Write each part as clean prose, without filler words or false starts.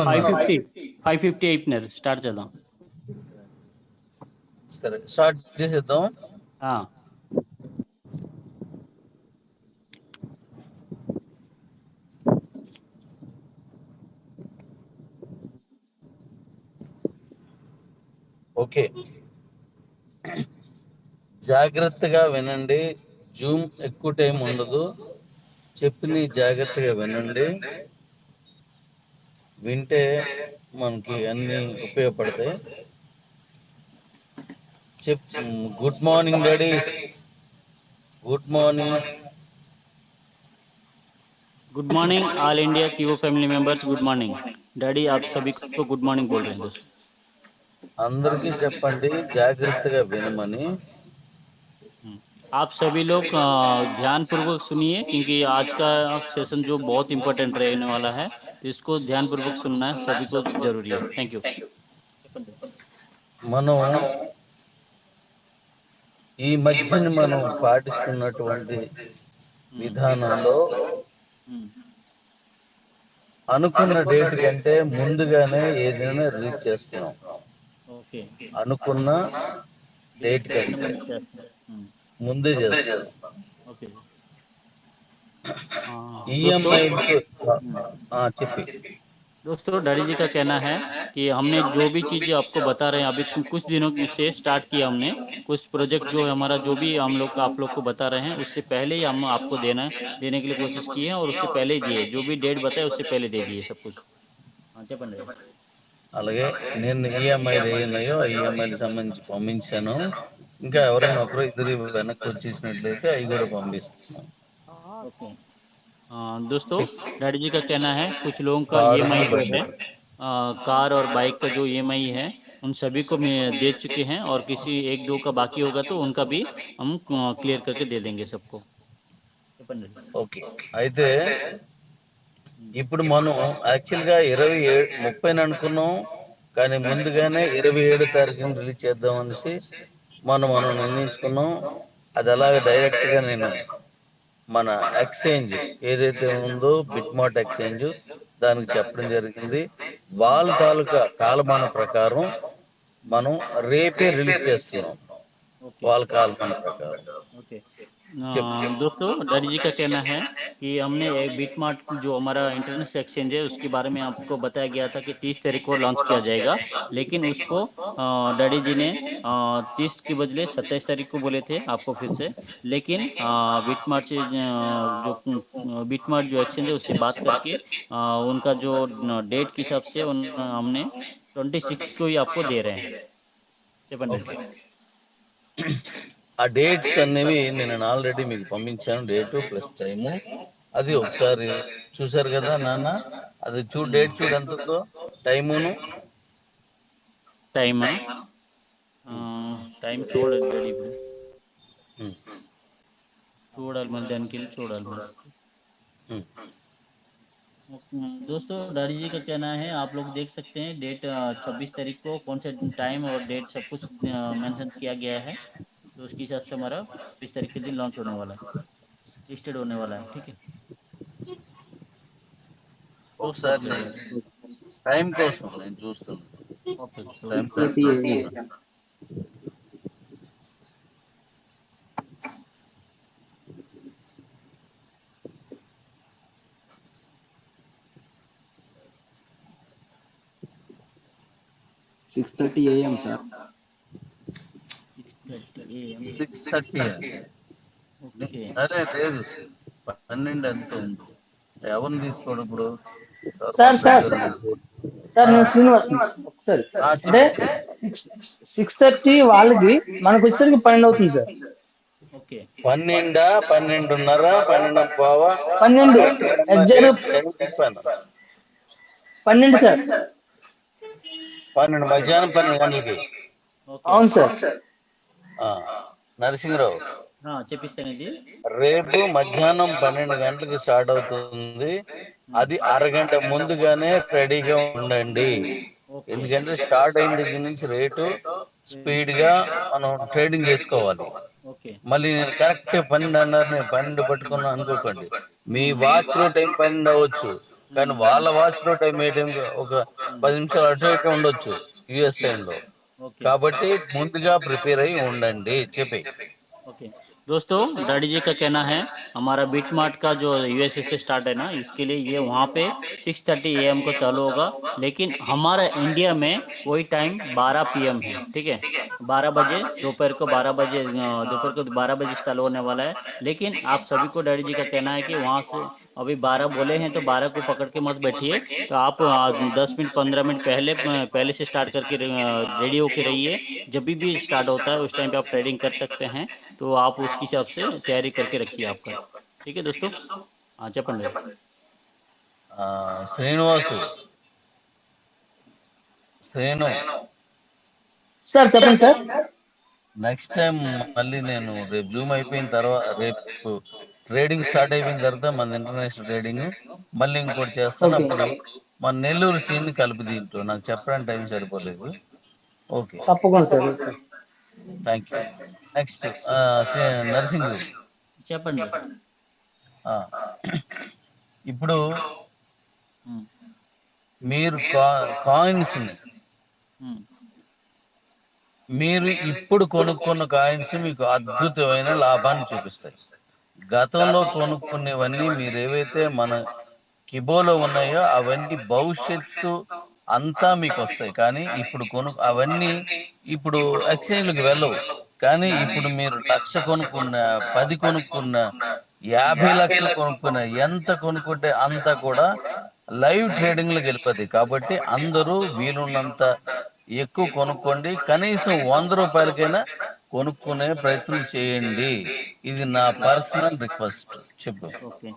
ఉన్నారు. 550 అయిపోయినారు. స్టార్ట్ చేద్దాం. సరే స్టార్ట్ చేసేద్దాం. ఓకే, జాగ్రత్తగా వినండి. జూమ్ ఎక్కువ టైం ఉండదు. చెప్పింది జాగ్రత్తగా వినండి. వింటే మనకి అన్ని ఉపయోగపడతాయి. Good morning daddy's. Good morning. Good morning all India Kivo family members. Good morning daddy, आप सभी को गुड मॉर्निंग बोल रहे हैं दोस्तों. అందరికీ చెప్పండి జాగ్రత్తగా వినమని. आप सभी लोग ध्यान पूर्वक सुनिए, क्योंकि आज का सेशन जो बहुत इंपॉर्टेंट रहने वाला है, तो इसको ध्यान पूर्वक सुनना है सभी को जरूरी है. Thank you. మనం ఈ మధ్యన మనం పాటిస్తున్నటువంటి విధానంలో అనుకున్న డేట్ కంటే ముందుగానే ఏదైనా రిలీజ్ చేస్తున్నాం. అనుకున్న డేట్ కంటే ముందే చేస్తున్నాం. ఈఎంఐ చెప్పి दोस्तों, डैडी जी का कहना है कि हमने जो भी चीज़ें आपको बता रहे हैं, अभी कुछ दिनों से स्टार्ट किया हमने कुछ प्रोजेक्ट, जो हमारा जो भी हम लोग आप लोग को बता रहे हैं, उससे पहले ही हम आपको देने के लिए कोशिश किए हैं, और उससे पहले ही दिए. जो भी डेट बताए उससे पहले दे दिए सब कुछ. చెప్పండి. అలాగే నేను ఈఎంఐలు ఏమున్నాయో ఆ ఈఎంఐలకు సంబంధించి పంపించాను. ఇంకా ఎవరైనా ఒకరు ఇద్దరు వెనక్కి వచ్చేసినట్లయితే అవి కూడా పంపిస్తున్నాం. दोस्तों, डैडी जी का कहना है कुछ लोगों का EMI जो है, कार और बाइक का जो EMI है, उन सभी को दे चुके हैं, और किसी एक दो का बाकी होगा तो उनका भी हम क्लियर करके दे देंगे सबको. ఓకే, అయితే ఇప్పుడు మనం యాక్చువల్గా 30 అనుకున్నాం, కానీ ముందుగానే 27 తారీఖున రిలీజ్ చేద్దాం అనేసి మనం నిర్ణయించుకున్నాం. అది అలాగే డైరెక్ట్గా నేను మన ఎక్స్చేంజ్ ఏదైతే ఉందో బిట్మార్ట్ ఎక్స్చేంజ్ దానికి చెప్పడం జరిగింది. వాళ్ళ తాలూకా కాలమాన ప్రకారం మనం రేపే రిలీజ్ చేస్తున్నాం. వాళ్ళ కాలమాన ప్రకారం. दोस्तों, डैडी जी का कहना है कि हमने एक बिटमार्ट जो हमारा इंटरनेट एक्सचेंज है उसके बारे में आपको बताया गया था कि 30 तारीख को लॉन्च किया जाएगा, लेकिन उसको डैडी जी ने 30 के बदले 27 तारीख को बोले थे आपको फिर से. लेकिन बिटमार्ट से जो बिटमार्ट जो एक्सचेंज है उससे बात करके उनका जो डेट के हिसाब से हमने 26 को ही आपको दे रहे हैं. చెప్పండి. ఆ డేట్స్ అనేవి నేను ఆల్రెడీ మీకు పంపించాను, డేటు ప్లస్ టైము. అది ఒకసారి చూసారు కదా నాన్న? అది డేట్ చూడు ఎంత ఉందో, టైమును. టైం చూడలేదు డాడీ, ఇప్పుడు చూడాలి, మళ్ళీ దానికి వెళ్ళి చూడాలి మళ్ళీ. दोस्तों, डैडी जी का कहना है आप लोग देख सकते हैं डेट 26 तारीख को कौन सा टाइम और डेट सब कुछ मेंशन किया गया है, तो उसके हिसाब से हमारा 26 तारीख के दिन लॉन्च होने वाला है, लिस्टेड होने वाला है. ठीक है, ఒకసారి టైం కోసం నేను చూస్తాను. Time 6:30 AM sir. 6:30. అరే లేదు, 12 ఎంత ఉంది, ఎవరిని తీసుకోవడం ఇప్పుడు? సార్ నేను శ్రీనివాస్. ఒకసారి అంటే 6:30 వాళ్ళకి, మనకు వచ్చేసరికి 12 అవుతుంది సార్. 12, 12:30, 12:15, 12 సార్. 12 మధ్యాహ్నం 12 గంటలకి. అవును సార్. నరసింహరావు, చెప్పిస్తానండి. రేపు మధ్యాహ్నం 12 గంటలకి స్టార్ట్ అవుతుంది. అది అరగంట ముందుగానే రెడీగా ఉండండి. ఎందుకంటే స్టార్ట్ అయిన దగ్గర నుంచి రేటు స్పీడ్ గా మనం ట్రేడింగ్ చేసుకోవాలి. మళ్ళీ నేను కరెక్ట్ 12 అన్నారు, నేను 12 పట్టుకున్నా అనుకోకండి. మీ వాచ్ లో టైం 12 అవ్వచ్చు, కానీ వాళ్ళ వాచ్‌లో టైం ఏ టైంకి ఒక 10 నిమిషాలు అటు ఇటు ఉండొచ్చు యూఎస్ ఓకే సైడ్‌లో. ఓకే కాబట్టి ముందుగా ప్రిపేర్ అయ్యి ఉండండి. చెప్పేయి. ओके दोस्तों, डैडी जी का कहना है हमारा बिट मार्ट का जो यूएसए से स्टार्ट है ना, इसके लिए ये वहाँ पे 6:30 AM को चालू होगा। लेकिन हमारा इंडिया में वही टाइम 12 PM है, ठीक है। 12 बजे दोपहर को 12 बजे दोपहर को 12 बजे चालू होने वाला है। लेकिन आप सभी को डैडी जी का कहना है कि वहाँ से अभी 12 बोले हैं तो 12 को पकड़ के मत बैठिए। तो आप 10 मिनट 15 मिनट पहले से स्टार्ट करके रेडी होके रहिए। जब भी स्टार्ट होता है उस टाइम पे आप ट्रेडिंग कर सकते हैं। तो आप उसके हिसाब से तैयारी करके रखिए आपका। ठीक है दोस्तों। हाँ చెప్పండి। శ్రీనివాసు, శ్రీను, సార్ చెప్పండి సార్. నెక్స్ట్ టైం మళ్ళీ నేను రేపు జూమ్ అయిపోయిన తర్వాత, రేపు ట్రేడింగ్ స్టార్ట్ అయిపోయిన తర్వాత మన ఇంటర్నేషనల్ ట్రేడింగ్ మళ్ళీ ఇంకోటి చేస్తాను. ఓకే అప్పుడు మన నెల్లూరు సీన్ కలిపి దీంట్లో నాకు చెప్పడానికి టైం సరిపోలేదు. ఓకే, తప్పకుండా sir. Okay thank you. Next Narsing, చెప్పండి। ఆ, ఇప్పుడు ఉమ్, మీరు కాయిన్స్ని ఉమ్, మీరు ఇప్పుడు కొనుక్కున్న కాయిన్స్ మీకు అద్భుతమైన లాభాన్ని చూపిస్తాయి. గతంలో కొనుక్కునేవన్నీ మీరు ఏవైతే మన కిబోలో ఉన్నాయో అవన్నీ భవిష్యత్తు అంతా మీకు వస్తాయి. కానీ ఇప్పుడు అవన్నీ ఇప్పుడు ఎక్స్చేంజ్లకు వెళ్ళవు. కానీ ఇప్పుడు మీరు 1,00,000 కొనుక్కున్న, 10 కొనుక్కున్న, 50 లక్షలు కొనుక్కున్న, ఎంత కొనుక్కుంటే అంతా కూడా లైవ్ ట్రేడింగ్లకు వెళ్ళిపోతాయి. కాబట్టి అందరూ వీలున్నంత ఎక్కువ కొనుక్కోండి. కనీసం 100 రూపాయలకైనా కొనుక్కునే ప్రయత్నం చేయండి. ఇది నా పర్సనల్ రిక్వెస్ట్. చెప్పు. ओके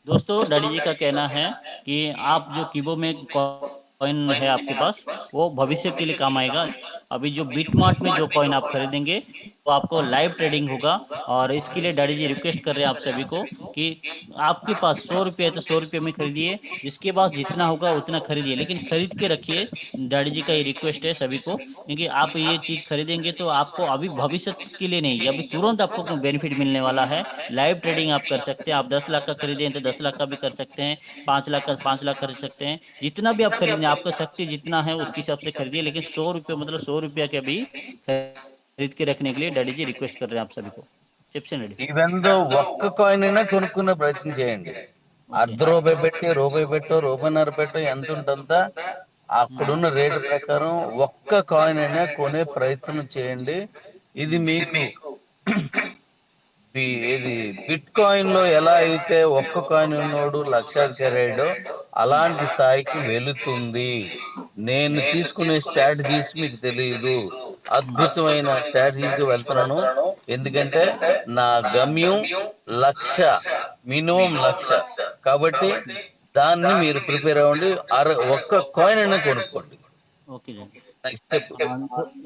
दोस्तों, डैडी जी का कहना है कि आप जो कीबो में कॉइन है आपके पास, वो भविष्य के लिए काम आएगा। अभी जो बिटमार्ट में जो कॉइन आप खरीदेंगे तो आपको लाइव ट्रेडिंग होगा। और इसके लिए डैडी जी रिक्वेस्ट कर रहे हैं आप सभी को कि आपके पास 100 रुपये है तो 100 रुपये में खरीदिए। इसके बाद जितना होगा उतना खरीदिए, लेकिन खरीद के रखिए। डैडी जी का ये रिक्वेस्ट है सभी को, क्योंकि आप ये चीज़ खरीदेंगे तो आपको अभी भविष्य के लिए नहीं, अभी तुरंत आपको बेनिफिट मिलने वाला है। लाइव ट्रेडिंग आप कर सकते हैं। आप 10 लाख का खरीदें तो 10 लाख का भी कर सकते हैं, 5 लाख का 5 लाख खरीद सकते हैं। जितना भी आप खरीदें, आपका शक्ति जितना है उसके हिसाब से खरीदिए। लेकिन 100 रुपये मतलब 100 रुपया के भी खरीद के रखने के लिए डैडी जी रिक्वेस्ट कर रहे हैं आप सभी को। Chips ready. ఇవెందో ఒక్క కాయిన్ అయినా కొనుక్కునే ప్రయత్నం చేయండి. అర్ధ రూపాయి పెట్టి, రూపాయి పెట్టో, రూపాయిన్నర పెట్టో, ఎంత ఉంటుందా అక్కడున్న రేటు ప్రకారం ఒక్క కాయిన్ అయినా కొనే ప్రయత్నం చేయండి. ఇది మీకు ఇది బిట్ కాయిన్ లో ఎలా అయితే ఒక్క కాయిన్ ఉన్నోడు లక్షాధికారి అయ్యాడో అలాంటి స్థాయికి వెళుతుంది. నేను తీసుకునే స్ట్రాటజీస్ మీకు తెలియదు. అద్భుతమైన స్ట్రాటజీకి వెళ్తున్నాను. ఎందుకంటే నా గమ్యం 1,00,000, మినిమం 1,00,000. కాబట్టి దాన్ని మీరు ప్రిపేర్ అవ్వండి. ఒక్క కాయిన్ అయినా కొనుక్కోండి. ओके जी। Next step.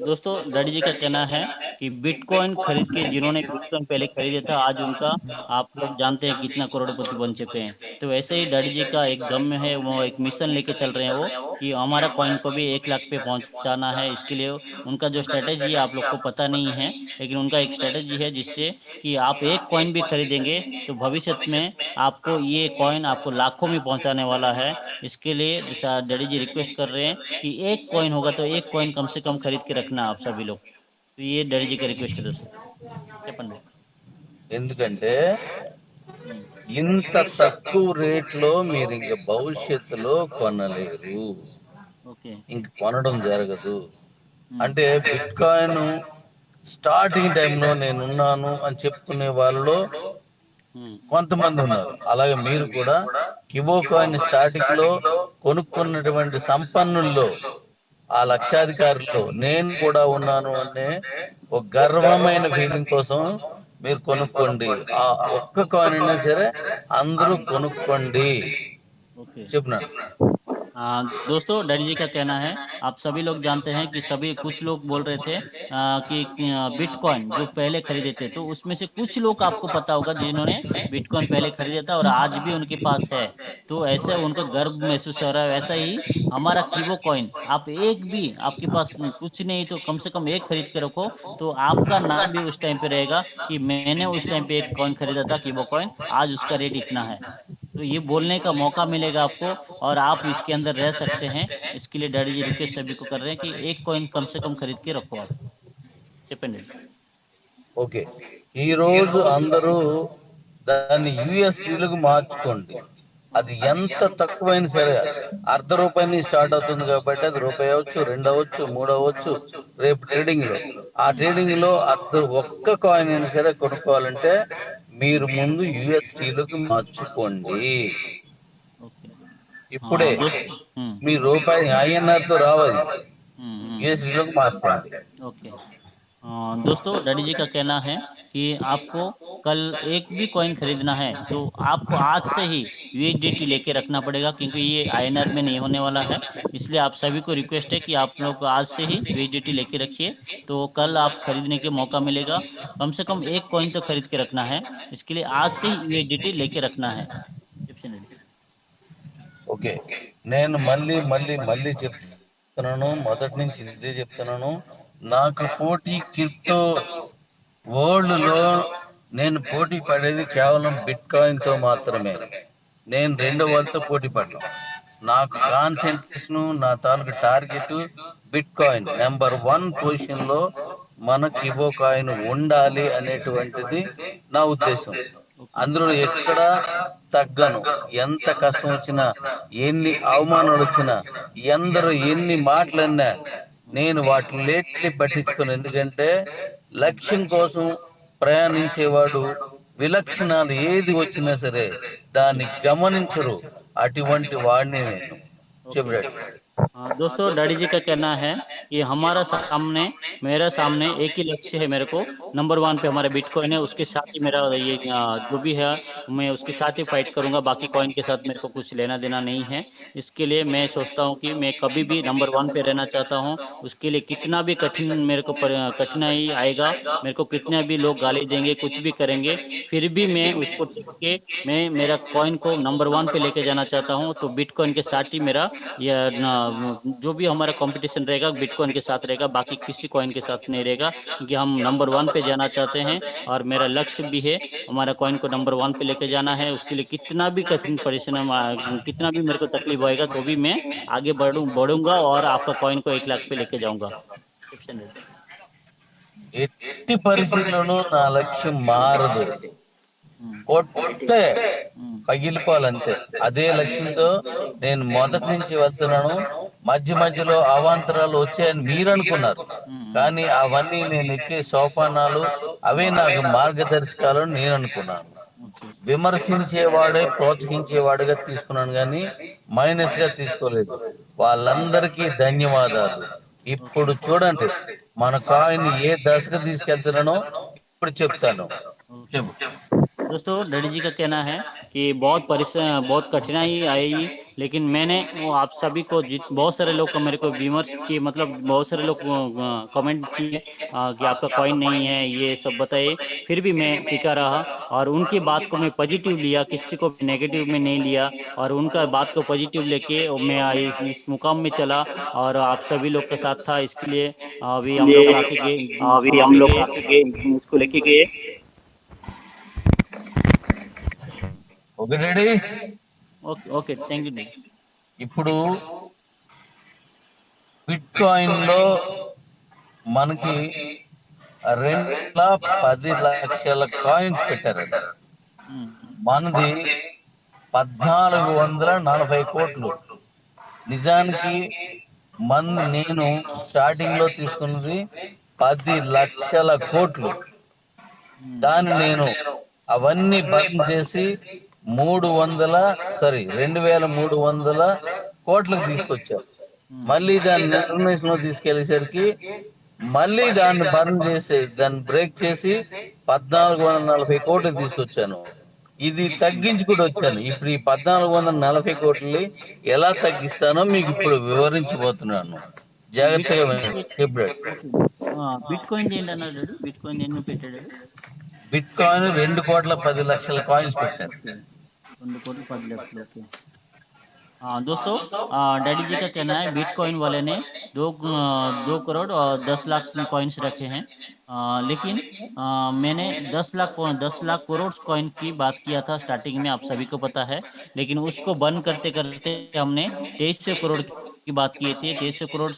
दोस्तों, डैडी जी का कहना है कि बिटकॉइन खरीद के जिन्होंने बिटकॉइन पहले खरीदा था, आज उनका आप लोग जानते हैं कितना करोड़पति बन चुके हैं। तो वैसे ही डैडी जी का एक गम है, वो एक मिशन लेके चल रहे हैं वो, कि हमारा कॉइन को भी 1 लाख पे पहुंचाना है। इसके लिए उनका जो स्ट्रेटेजी है आप लोग को पता नहीं है, लेकिन उनका एक स्ट्रेटेजी है जिससे कि आप एक कॉइन भी खरीदेंगे तो भविष्य में आपको ये कॉइन आपको लाखों में पहुंचाने वाला है। इसके लिए डैडी जी रिक्वेस्ट कर रहे हैं कि एक कॉइन होगा तो एक कॉइन कम से कम खरीद के रखना आप सभी लोग। तो ये डैडी जी का रिक्वेस्ट है दोस्तों। చెప్పండి। ఎందుకంటే ఇంత తక్కువ రేట్లో మీరు ఇంక భవిష్యత్తులో కొనలేరు. ఓకే ఇంక కొనడం జరగదు. అంటే బిట్ కాయిన్ స్టార్టింగ్ టైంలో నేనున్నాను అని చెప్పుకునే వాళ్ళలో కొంతమంది ఉన్నారు. అలాగే మీరు కూడా కిబో కాయిన్ స్టార్టింగ్ లో కొనుక్కున్నటువంటి సంపన్నుల్లో, ఆ లక్షాధికారుల్లో నేను కూడా ఉన్నాను అనే ఒక గర్వమైన ఫీలింగ్ కోసం మీరు కొనుక్కోండి. ఆ ఒక్క కాయిన్ అయినా సరే అందరూ కొనుక్కోండి. ओके చెప్పినా. दोस्तों, डैडी जी का कहना है, आप सभी लोग जानते हैं कि सभी कुछ लोग बोल रहे थे कि बिटकॉइन जो पहले खरीदे थे, तो उसमें से कुछ लोग आपको पता होगा जिन्होंने बिटकॉइन पहले खरीदा था और आज भी उनके पास है। तो ऐसे उनको गर्व महसूस हो रहा है। वैसा ही हमारा कीबो कॉइन, आप एक भी, आपके पास कुछ नहीं तो कम से कम एक खरीद के रखो, तो आपका नाम भी उस टाइम पे रहेगा कि मैंने उस टाइम पे एक कॉइन खरीदा था कीबो कॉइन, आज उसका रेट इतना है। तो तो ये बोलने का मौका मिलेगा आपको और आप इसके अंदर रह सकते हैं। इसके लिए डैडी जी रिक्वेस्ट सभी को कर रहे हैं कि एक कॉइन कम से कम खरीद के रखो आप। చెప్పండి। ఓకే. ఈరోజు అందరూ దాన్ని యూఎస్‌డీలకు మార్చుకోండి. అది ఎంత తక్కువైనా సరే అర్ధ రూపాయి నుంచి స్టార్ట్ అవుతుంది కాబట్టి అది రూపాయి అవ్వచ్చు, 2 అవ్వచ్చు, 3 అవ్వచ్చు రేపు ట్రేడింగ్‌లో. ఆ ట్రేడింగ్‌లో ఒక్క కాయిన్ అయినా సరే కొనుక్కోవాలంటే మీరు ముందు యూఎస్‌డీలకు మార్చుకోండి. ఓకే। ఇప్పుడే दोस्त మీ రూపాయి ఐఎన్ఆర్‌తో రావది. हम्म। యూఎస్‌డీలోకి మార్చండి. ओके। दोस्तों डैडी जी का कहना है कि आपको कल एक भी कॉइन खरीदना है तो आपको आज से ही यूएसडीटी लेके रखना पड़ेगा, क्योंकि ये आईएनआर में नहीं होने वाला है। इसलिए आप सभी को रिक्वेस्ट है कि आप लोग आज से ही यूएसडीटी लेके रखिए, तो कल आप खरीदने के मौका मिलेगा। कम से कम एक कॉइन तो खरीद के रखना है, इसके लिए आज से ही यूएसडीटी लेके रखना है। ఓకే. నేను మళ్ళీ చెప్తున్నాను. మొదటి నుంచి ఇదే చెప్తున్నాను. నాకు పోటీ క్రిప్టో వరల్డ్‌లో నేను పోటీ పడేది కేవలం బిట్‌కాయిన్‌తో మాత్రమే. నేను రెండో వాళ్ళతో పోటీ పడను. నాకు కాన్సంట్రేషను, నా తాలూకు టార్గెట్ బిట్‌కాయిన్ నంబర్ 1 పొజిషన్‌లో మనకి ఇవో కాయిన్ ఉండాలి అనేటువంటిది నా ఉద్దేశం. అందులో ఎక్కడ తగ్గను. ఎంత కష్టం వచ్చినా, ఎన్ని అవమానాలు వచ్చినా, ఎందరు ఎన్ని మాటలన్నా నేను వాటిని పట్టించుకోను. ఎందుకంటే లక్ష్యం కోసం ప్రయాణించేవాడు విలక్షణాలు ఏది వచ్చినా సరే దాన్ని గమనించరు. అటువంటి వాడిని నేను. చెప్పు డాడీ. दोस्तों डैडी जी का कहना है कि मेरे सामने एक ही लक्ष्य है। मेरे को नंबर 1 पे हमारा बिटकॉइन है, उसके साथ ही मेरा ये जो भी है मैं उसके साथ ही फाइट करूंगा। बाकी कॉइन के साथ मेरे को कुछ लेना देना नहीं है। इसके लिए मैं सोचता हूँ कि मैं कभी भी नंबर 1 पे रहना चाहता हूँ। उसके लिए कितना भी मेरे को कठिनाई आएगा, मेरे को कितने भी लोग गाली देंगे, कुछ भी करेंगे, फिर भी मैं उसको टिक के मैं मेरा कॉइन को नंबर 1 पे लेके जाना चाहता हूँ। तो बिटकॉइन के साथ ही मेरा जो भी हमारा कंपटीशन रहेगा बिटकॉइन के साथ रहेगा, बाकी किसी कॉइन के साथ नहीं रहेगा, क्योंकि हम नंबर 1 पे जाना चाहते हैं और मेरा लक्ष्य भी है हमारा कॉइन को नंबर 1 पे लेके जाना है। उसके लिए कितना भी कठिन परिश्रम कितना भी मेरे को तकलीफ होएगा तो भी मैं आगे बढ़ूंगा और आपका कॉइन को 1 लाख पे लेके जाऊंगा। ఎట్టి పరిస్థితుల్లోనూ నా లక్ష్యం మారదు. కొట్టే పగిలిపోవాలంతే. అదే లక్ష్యంతో నేను మొదటి నుంచి వెళ్తున్నాను. మధ్యలో అవాంతరాలు వచ్చాయని మీరు అనుకున్నారు, కానీ అవన్నీ నేను ఎక్కే సోపానాలు, అవే నాకు మార్గదర్శకాలు అని నేను అనుకున్నాను. విమర్శించేవాడే ప్రోత్సహించేవాడుగా తీసుకున్నాను, కానీ మైనస్ గా తీసుకోలేదు. వాళ్ళందరికీ ధన్యవాదాలు. ఇప్పుడు చూడండి మన కాయిన్ ఏ దశకు తీసుకెళ్తున్నానో ఇప్పుడు చెప్తాను. చెప్పు. दोस्तों डैडी जी का कहना है कि बहुत कठिनाई आई, लेकिन मैंने वो आप सभी को बहुत सारे लोग को मेरे को विमर्श किए, मतलब बहुत सारे लोग कमेंट किए कि आपका कॉइन नहीं है, ये सब बताए, फिर भी मैं टिका रहा और उनकी बात को मैं पॉजिटिव लिया, किसी को नेगेटिव में नहीं लिया और उनका बात को पॉजिटिव लेके मैं इस मुकाम में चला और आप सभी लोग के साथ था। इसके लिए अभी हम लोग इसको लेके गए। Okay daddy. Okay thank you. ఇప్పుడు బిట్ కాయిన్ లో మనకి 2,10,00,000 కాయిన్స్ పెట్టారండి. మనది 1,440 కోట్లు. నిజానికి నేను స్టార్టింగ్ లో తీసుకున్నది 10 లక్షల కోట్లు. దాన్ని నేను అవన్నీ బర్న్ చేసి 2,300 కోట్లకు తీసుకొచ్చారు. మళ్ళీ దాన్ని ఇంటర్నేషనల్ లో తీసుకెళ్లేసరికి మళ్ళీ దాన్ని బర్న్ చేసి దాన్ని బ్రేక్ చేసి 1,440 కోట్లకు తీసుకొచ్చాను. ఇది తగ్గించుకుంటూ వచ్చాను. ఇప్పుడు ఈ 1,440 కోట్లని ఎలా తగ్గిస్తానో మీకు ఇప్పుడు వివరించబోతున్నాను. జాగ్రత్తగా చెప్పాడు. బిట్ కాయిన్ ఏంటన్నాడు? బిట్ కాయిన్ ఎన్ని పెట్టాడు? బిట్ కాయిన్ 2,10,00,000 కాయిన్స్ పెట్టారు. 2,10,00,000। ओके। दोस्तों डैडी जी का कहना है बिटकॉइन वाले ने 2 करोड़ और 10 लाख कॉइन्स रखे हैं। लेकिन मैंने 10 लाख करोड़ कॉइन की बात किया था स्टार्टिंग में, आप सभी को पता है। लेकिन उसको बंद करते करते हमने 2300 करोड़ की बात की थी, 2300 करोड़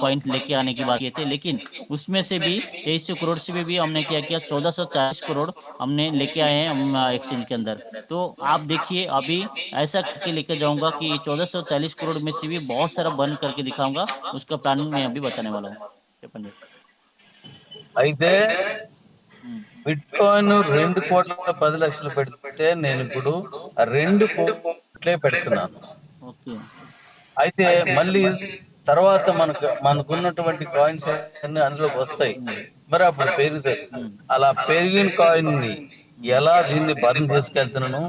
कॉइन लेके आने की बात किए थे। लेकिन उसमें से भी 2300 करोड़ से भी हमने क्या किया, 1440 करोड़ हमने लेके आए हैं हम एक्सचेंज के अंदर। तो आप देखिए, अभी ऐसा करके लेके जाऊंगा कि 1440 करोड़ में से भी बहुत सारा बंद करके दिखाऊंगा। उसका प्लानिंग मैं अभी बताने वाला हूँ। क्या पंडित? అయితే हम्म, బిట్ కాయిన్ 2,10,00,000 పెడితే నేను ఇప్పుడు 2 కోట్లే పెడుతున్నాను. ఓకే. అయితే మళ్ళీ తర్వాత మనకున్నటువంటి కాయిన్స్ అన్ని అందులోకి వస్తాయి. మరి అప్పుడు పెరుగుతాయి. అలా పెరిగిన కాయిన్ ని ఎలా దీన్ని బర్న్ చేసుకెళ్తున్నాను,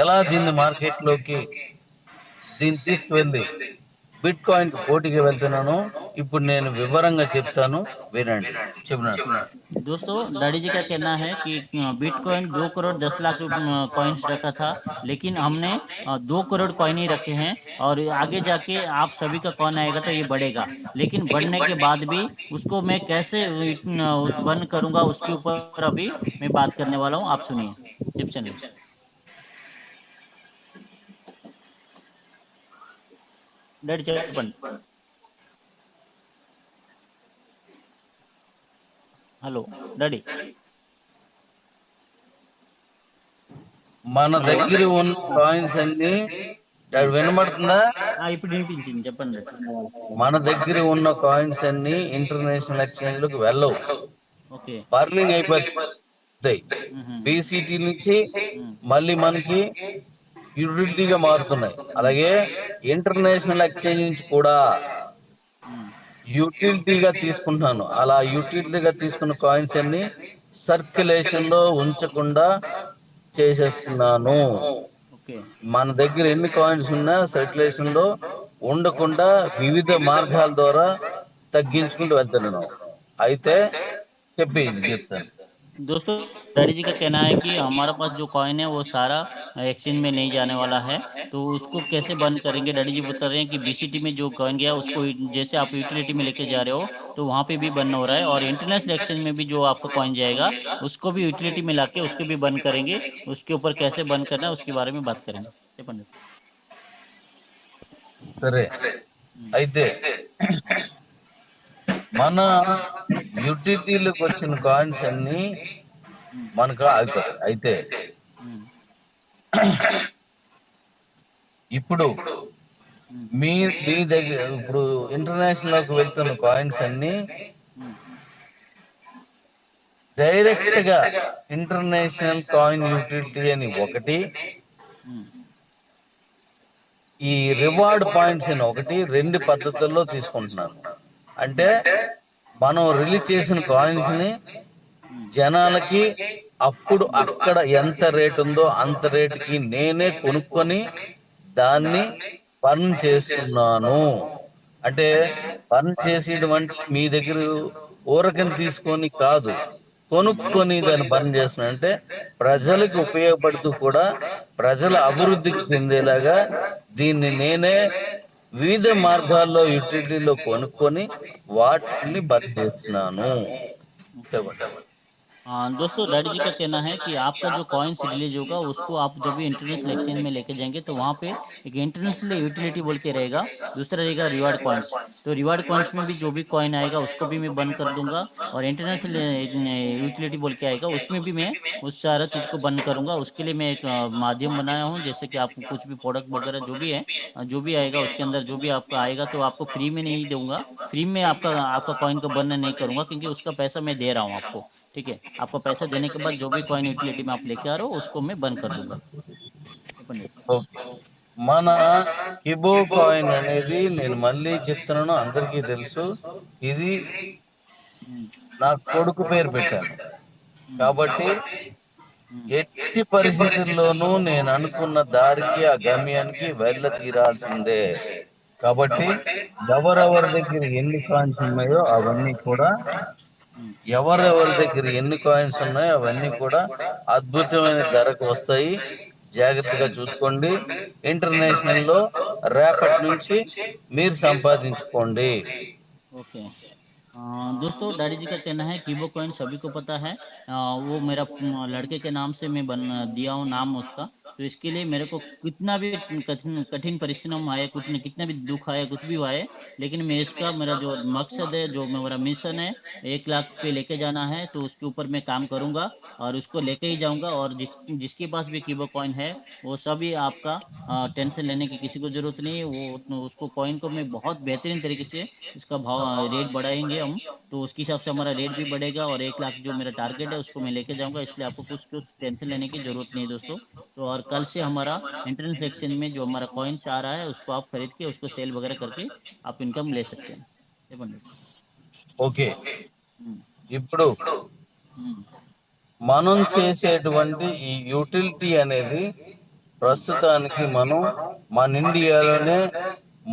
ఎలా దీన్ని మార్కెట్లోకి దీన్ని తీసుకువెళ్ళి బిట్ కాయిన్ కి పోటీగా వెళ్తున్నాను, ఇప్పుడు నేను వివరంగా చెప్తాను, వినండి. చెప్పినాడు. ओके दोस्तों, डैडी जी का कहना है कि बिटकॉइन 2 करोड़ 10 लाख कॉइन्स रखा था। लेकिन हमने 2 करोड़ कॉइन ही रखे हैं। और आगे जाके आप सभी का कॉइन आएगा तो ये बढ़ेगा। लेकिन बढ़ने के बाद भी उसको मैं कैसे उस बंद करूंगा, उसके ऊपर अभी मैं बात करने वाला हूँ। आप सुनिए। चिप्सन डैडी చెప్పండి. Hello daddy. మన దగ్గర ఉన్న కాయిన్స్ అన్ని వినబడుతుందా? ఇప్పుడు వినిపించింది, చెప్పండి. మన దగ్గర ఉన్న కాయిన్స్ అన్ని ఇంటర్నేషనల్ ఎక్స్చేంజ్ లోకి వెళ్ళవు, ఓకే. బర్నింగ్ అయిపోతాయి. బీసీటీ నుంచి మళ్ళీ మనకి యూటిలిటీగా మారుతున్నాయి. అలాగే ఇంటర్నేషనల్ ఎక్స్చేంజ్ నుంచి కూడా యూటిలిటీగా తీసుకుంటున్నాను. అలా యూటిలిటీగా తీసుకున్న కాయిన్స్ అన్ని సర్క్యులేషన్ లో ఉంచకుండా చేసేస్తున్నాను. ఓకే. మన దగ్గర ఎన్ని కాయిన్స్ ఉన్నా సర్క్యులేషన్ లో ఉండకుండా వివిధ మార్గాల ద్వారా తగ్గించుకుంటూ వెళ్తున్నాను. అయితే చెప్తాను. दोस्तों, डैडी जी का कहना है कि हमारा पास जो कॉइन है वो सारा एक्सचेंज में नहीं जाने वाला है। तो उसको कैसे बंद करेंगे, डैडी जी बता रहे हैं कि बीसीटी में जो कॉइन गया उसको जैसे आप यूटिलिटी में लेके जा रहे हो तो वहाँ पे भी बंद हो रहा है। और इंटरनेशनल एक्सचेंज में भी जो आपका कॉइन जाएगा उसको भी यूटिलिटी में लाके उसको भी बंद करेंगे। उसके ऊपर कैसे बंद करना है उसके बारे में बात करेंगे। ये पंडित. సరే, అయితే మన యూటిలిటీలోకి వచ్చిన కాయిన్స్ అన్ని మనకు ఆగిపోతాయి. అయితే ఇప్పుడు మీ మీ దగ్గర ఇప్పుడు ఇంటర్నేషనల్ లోకి వెళ్తున్న కాయిన్స్ అన్ని డైరెక్ట్ గా ఇంటర్నేషనల్ కాయిన్ యూటిలిటీ అని ఒకటి, ఈ రివార్డ్ పాయింట్స్ అని ఒకటి, 2 పద్ధతుల్లో తీసుకుంటున్నాను. అంటే మనం రిలీజ్ చేసిన కాయిన్స్ ని జనాలకి అప్పుడు అక్కడ ఎంత రేట్ ఉందో అంత రేటుకి నేనే కొనుక్కొని దాన్ని బర్న్ చేస్తున్నాను. అంటే బర్న్ చేసేయడం అంటే మీ దగ్గర ఊరకని తీసుకొని కాదు, కొనుక్కొని దాన్ని బర్న్ చేస్తున్నాను. అంటే ప్రజలకు ఉపయోగపడుతూ కూడా ప్రజల అభివృద్ధికి చెందేలాగా దీన్ని నేనే వివిధ మార్గాల్లో యూటిలిటీలో కొనుక్కొని వాటిని బర్న్ చేస్తున్నాను. दोस्तों, डैडी जी का कहना है कि आपका जो कॉइन्स रिलीज होगा उसको आप जब भी इंटरनेशनल एक्सचेंज में लेके जाएंगे तो वहाँ पे एक इंटरनेशनल यूटिलिटी बोल के रहेगा, दूसरा रहेगा रिवार्ड कॉइन्स। तो रिवार्ड कॉइन्स में भी जो भी कॉइन आएगा उसको भी मैं बंद कर दूंगा। और इंटरनेशनल यूटिलिटी बोल के आएगा उसमें भी मैं उस सारा चीज़ को बंद करूंगा। उसके लिए मैं एक माध्यम बनाया हूँ, जैसे कि आपको कुछ भी प्रोडक्ट वगैरह जो भी है जो भी आएगा उसके अंदर जो भी आपका आएगा तो आपको फ्री में नहीं दूंगा। फ्री में आपका आपका कॉइन को बर्न नहीं करूंगा, क्योंकि उसका पैसा मैं दे रहा हूँ आपको। ठीक है, आपको पैसा देने के बाद जो भी कॉइन यूटिलिटी में आप लेके आ रहे हो उसको मैं बंद कर दूंगा। पंडित. ఓకే. మన కిబో కాయిన్ అనేది నేను మళ్ళీ చెప్తున్నాను, అందరికీ తెలుసు. ఇది నా కొడుకు పేరు పెట్టాను కాబట్టి ఎట్టి పరిస్థితుల్లోనూ నేను అనుకున్న దారికి ఆ గమ్యానికి వెళ్ళ తీరాల్సిందే. కాబట్టి ఎవరెవరి దగ్గర ఎన్ని కాయిన్స్ ఉన్నాయో అవన్నీ కూడా ఎవరెవరి దగ్గర ఎన్ని కాయిన్స్ ఉన్నాయో అవన్నీ కూడా అద్భుతమైన ధరకు వస్తాయి. జాగ్రత్తగా చూసుకోండి. ఇంటర్నేషనల్ లో రేపటి నుంచి మీరు సంపాదించుకోండి. ఓకే. दोस्तों डैडी जी का कहना है कीबो कॉइन सभी को पता है। वो मेरा लड़के के नाम से मैं बन दिया हूँ नाम उसका। तो इसके लिए मेरे को कितना भी कठिन कठिन परिश्रम आए, कुछ कितना भी दुख आए, कुछ भी आए, लेकिन मैं इसका मेरा जो मकसद है, जो मेरा मिशन है, 1 लाख पे लेके जाना है, तो उसके ऊपर मैं काम करूंगा और उसको लेके ही जाऊंगा। और जिसके पास भी कीबो कॉइन है वो सभी आपका टेंशन लेने की किसी को जरूरत नहीं है। वो उसको कॉइन को मैं बहुत बेहतरीन तरीके से इसका भाव रेट बढ़ाएंगे हम। तो उसके हिसाब से हमारा रेट भी बढ़ेगा और 1 लाख जो मेरा टारगेट है उसको मैं लेके जाऊंगा। इसलिए आपको कुछ कुछ टेंशन लेने की जरूरत नहीं है दोस्तों। तो और कल से हमारा इंटरनेट सेक्शन में जो हमारा कॉइन्स आ रहा है उसको आप खरीद के उसको सेल वगैरह करके आप इनकम ले सकते हैं। ये पंडित। ఓకే, हम्म, ఇప్పుడు हम्म, మనం చేసేటువంటి ఈ యూటిలిటీ అనేది ప్రస్తుతానికి మనం మన ఇండియాలోనే